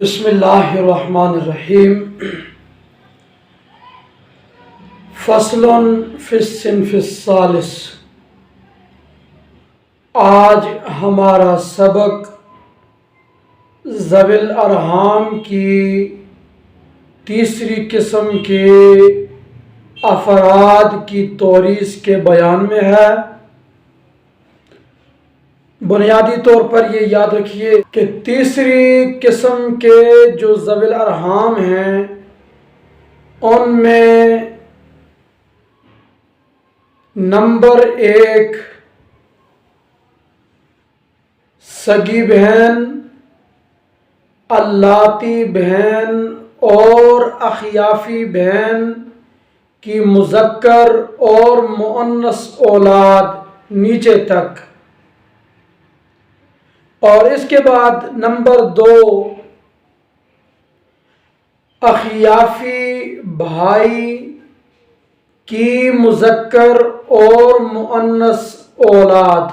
بسم اللہ الرحمن الرحیم۔ فصل فی الصنف الثالث۔ آج ہمارا سبق ذوی الارحام کی تیسری قسم کے افراد کی توریث کے بیان میں ہے۔ بنیادی طور پر یہ یاد رکھیے کہ تیسری قسم کے جو ذوی الارحام ہیں ان میں نمبر 1 سگی بہن، اللاتی بہن اور اخیافی بہن کی مذکر اور مؤنث اولاد نیچے تک، اور اس کے بعد نمبر 2 اخیافی بھائی کی مذکر اور مؤنث اولاد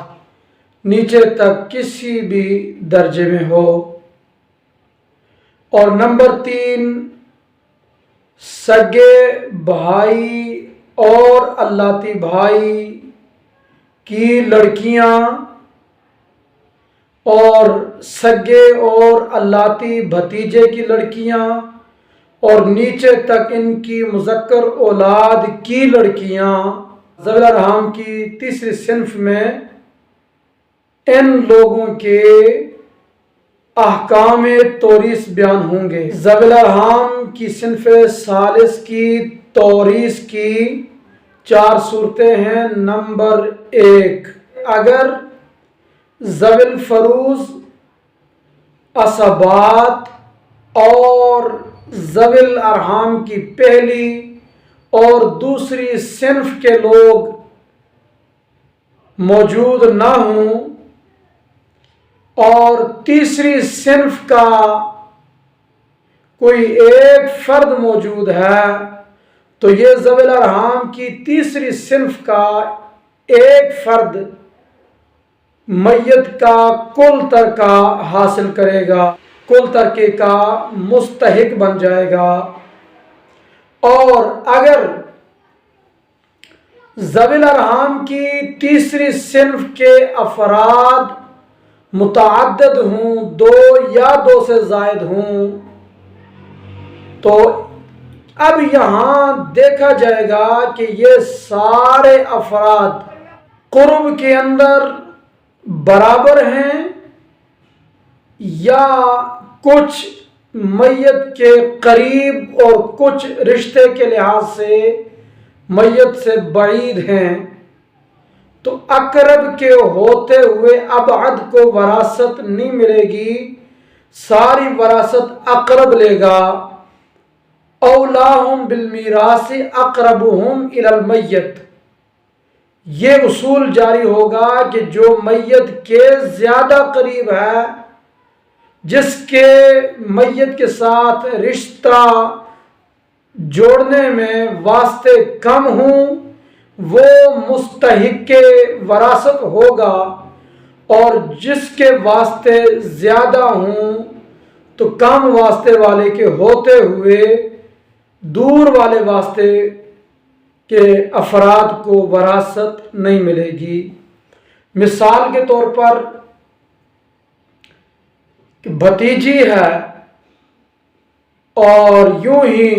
نیچے تک کسی بھی درجے میں ہو، اور نمبر 3 سگے بھائی اور اللاتی بھائی کی لڑکیاں اور سگے اور اللاتی بھتیجے کی لڑکیاں اور نیچے تک ان کی مذکر اولاد کی لڑکیاں ذوی الارحام کی تیسری صنف میں ان لوگوں کے احکام توریث بیان ہوں گے۔ ذوی الارحام کی صنف ثالث کی توریث کی 4 صورتیں ہیں۔ نمبر 1، اگر ذوی الفروض، عصبات اور ذوی الارحام کی پہلی اور دوسری صنف کے لوگ موجود نہ ہوں اور تیسری صنف کا کوئی ایک فرد موجود ہے تو یہ ذوی الارحام کی تیسری صنف کا ایک فرد میت کا کل ترکہ حاصل کرے گا، کل ترکے کا مستحق بن جائے گا۔ اور اگر ذوی الارحام کی تیسری صنف کے افراد متعدد ہوں، 2 یا 2 سے زائد ہوں، تو اب یہاں دیکھا جائے گا کہ یہ سارے افراد قرب کے اندر برابر ہیں یا کچھ میت کے قریب اور کچھ رشتے کے لحاظ سے میت سے بعید ہیں، تو اقرب کے ہوتے ہوئے ابعد کو وراثت نہیں ملے گی، ساری وراثت اقرب لے گا۔ اولاہم بالمیراث اقربہم الی المیت، یہ اصول جاری ہوگا کہ جو میت کے زیادہ قریب ہے، جس کے میت کے ساتھ رشتہ جوڑنے میں واسطے کم ہوں، وہ مستحق وراثت ہوگا، اور جس کے واسطے زیادہ ہوں تو کم واسطے والے کے ہوتے ہوئے دور والے واسطے کہ افراد کو وراثت نہیں ملے گی۔ مثال کے طور پر بھتیجی ہے اور یوں ہی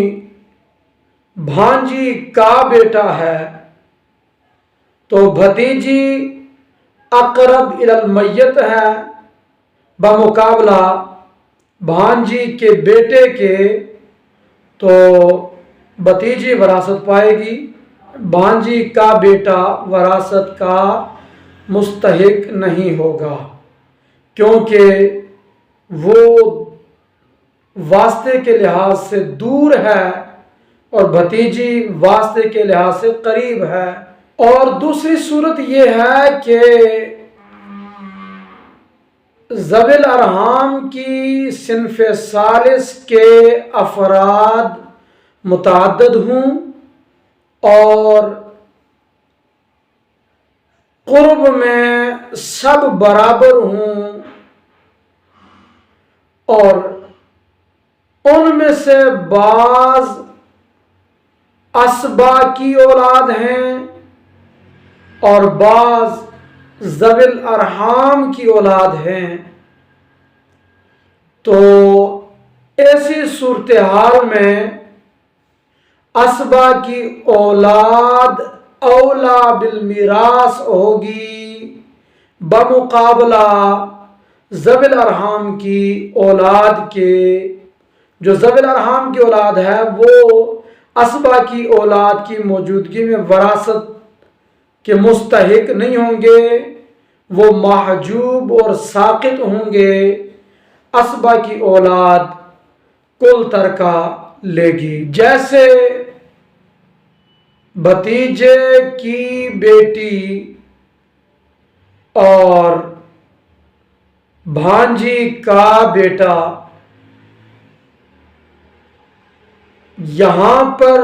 بھانجی کا بیٹا ہے، تو بھتیجی اقرب الی المیت ہے بمقابلہ بھانجی کے بیٹے کے، تو بھتیجی وراثت پائے گی، بھانجی کا بیٹا وراثت کا مستحق نہیں ہوگا، کیونکہ وہ واسطے کے لحاظ سے دور ہے اور بھتیجی واسطے کے لحاظ سے قریب ہے۔ اور دوسری صورت یہ ہے کہ ذوی الارحام کی صنف ثالث کے افراد متعدد ہوں اور قرب میں سب برابر ہوں، اور उनमें से बाज असबा की औलाद हैं और बाज ज़विल अरहाम की औलाद हैं। तो ऐसी सूरत हाल में असबा की औलाद औला बिल मिरास होगी बमुकाबला ज़विल अरहाम की औलाद के। जो ज़विल अरहाम की औलाद है वो असबा की औलाद की मौजूदगी में वरासत के मुस्तहिक नहीं होंगे, वो महजूब और साकित होंगे। असबा की औलाद कुल तरका लेगी। जैसे भतीजे की बेटी और भांजी का बेटा, यहां पर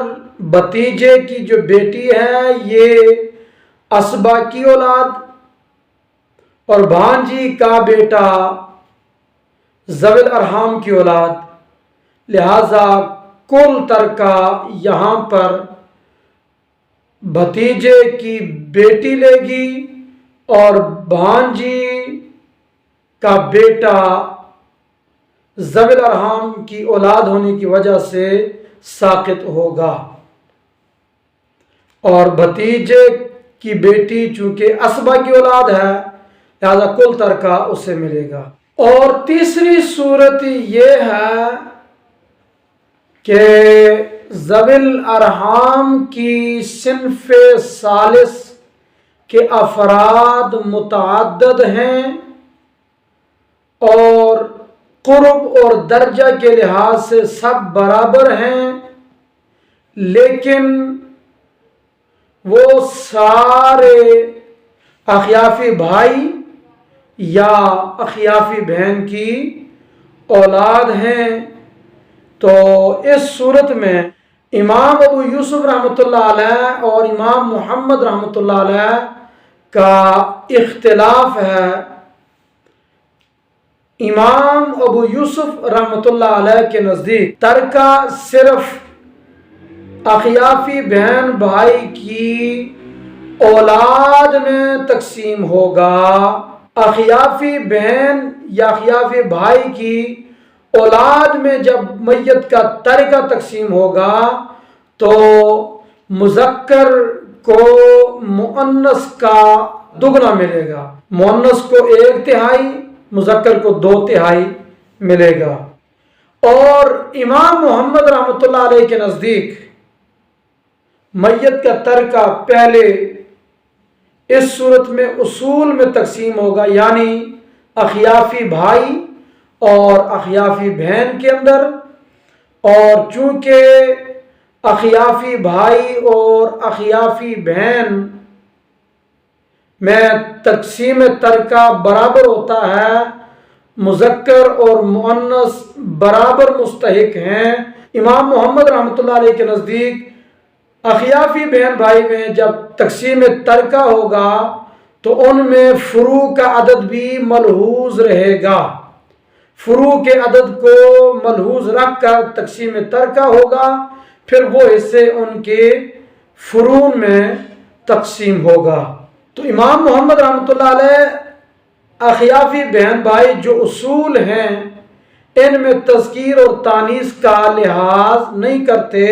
भतीजे की जो बेटी है ये असबा की औलाद और भांजी का बेटा ज़विल अरहाम की औलाद, लिहाजा कुल तरका यहाँ पर भतीजे की बेटी लेगी और भांजी का बेटा ज़विल अरहाम की औलाद होने की वजह से साकित होगा और भतीजे की बेटी चूंकि असबा की औलाद है लिहाजा कुल तरका उसे मिलेगा। और तीसरी सूरत ये है कि ज़विल अरहाम की सिन्फ़े सालिस के अफराद मुतअद्दिद हैं और क़ुर्ब और दर्जा के लिहाज से सब बराबर हैं, लेकिन वो सारे अखियाफ़ी भाई या अखियाफ़ी बहन की औलाद हैं। तो इस सूरत में इमाम अबू यूसुफ रहमतुल्लाह अलैह और इमाम मुहम्मद रहमतुल्लाह अलैह का इख्तिलाफ है। इमाम अबू यूसुफ रहमतुल्लाह अलैह के नज़दीक तरका सिर्फ अखियाफ़ी बहन भाई की औलाद में तकसीम होगा। अखियाफ़ी बहन या अखियाफ़ी भाई की औलाद में जब मैयत का तरका तकसीम होगा तो मुज़क्कर को मुअन्नस का दुगना मिलेगा। मुअन्नस को 1/3, मुज़क्कर को 2/3 मिलेगा। और इमाम मोहम्मद रहमतुल्लाह अलैह के नज़दीक मैयत का तरका पहले इस सूरत में उसूल में तकसीम होगा, यानी अखियाफ़ी भाई और अखियाफ़ी बहन के अंदर। और चूँकि अखियाफ़ी भाई और अखियाफ़ी बहन में तकसीम तरका बराबर होता है, मुज़क्कर और मुअन्नस बराबर मुस्तहिक हैं। इमाम मोहम्मद रहमतुल्लाह अलैह के नज़दीक अखियाफ़ी बहन भाई में जब तकसीम तरका होगा तो उनमें फ़ुरू का अदद भी मलहूज़ रहेगा। फ़ुरू के अदद को मलहूज़ रख कर तकसीम तरका होगा, फिर वो हिस्से उनके फ़ुरून में तकसीम होगा। तो इमाम मोहम्मद रहमतुल्लाह अलैह अखियाफ़ी बहन भाई जो उसूल हैं इनमें तज़कीर और तानीस का लिहाज नहीं करते,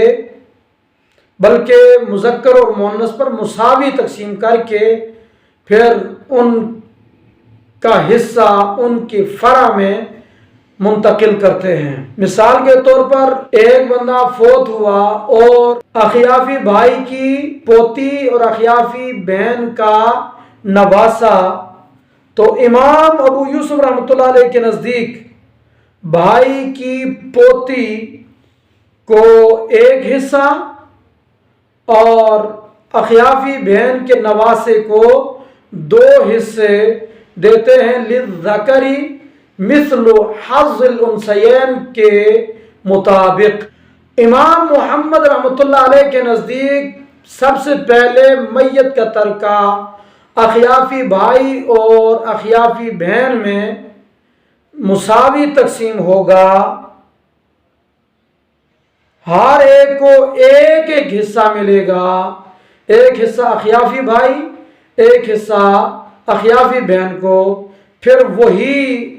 बल्कि मुज़क्कर और मुअन्नस पर मुसावी तकसीम करके फिर उनका हिस्सा उनके फ़रा में मुंतकिल करते हैं। मिसाल के तौर पर एक बंदा फोत हुआ और अखियाफ़ी भाई की पोती और अखियाफ़ी बहन का नवासा, तो इमाम अबू यूसुफ रहमतुल्लाह अलैह के नज़दीक भाई की पोती को 1 हिस्सा और अखियाफ़ी बहन के नवासे को 2 हिस्से देते हैं। लिज़्ज़करी मिस्लु हज़्ज़िल उन्सयैन के मुताबिक। इमाम मुहम्मद रहमतुल्लाह अलैह के नज़दीक सबसे पहले मैयत का तरका अखियाफ़ी भाई और अखियाफ़ी बहन में मुसावी तकसीम होगा ہر ایک کو ایک ایک حصہ ملے گا، ایک حصہ اخیافی بھائی، ایک حصہ اخیافی بہن کو، پھر وہی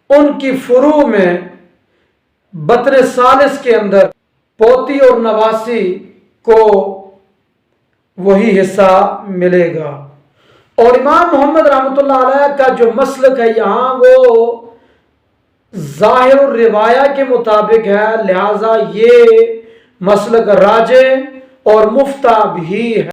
ان کی فروع میں بطن ثالث کے اندر پوتی اور نواسی کو وہی حصہ ملے گا۔ اور امام محمد رحمۃ اللہ علیہ کا جو مسلک ہے یہاں وہ ظاہر الروایہ کے مطابق ہے، لہذا یہ مسلک راجح اور مفتہ بھی ہے۔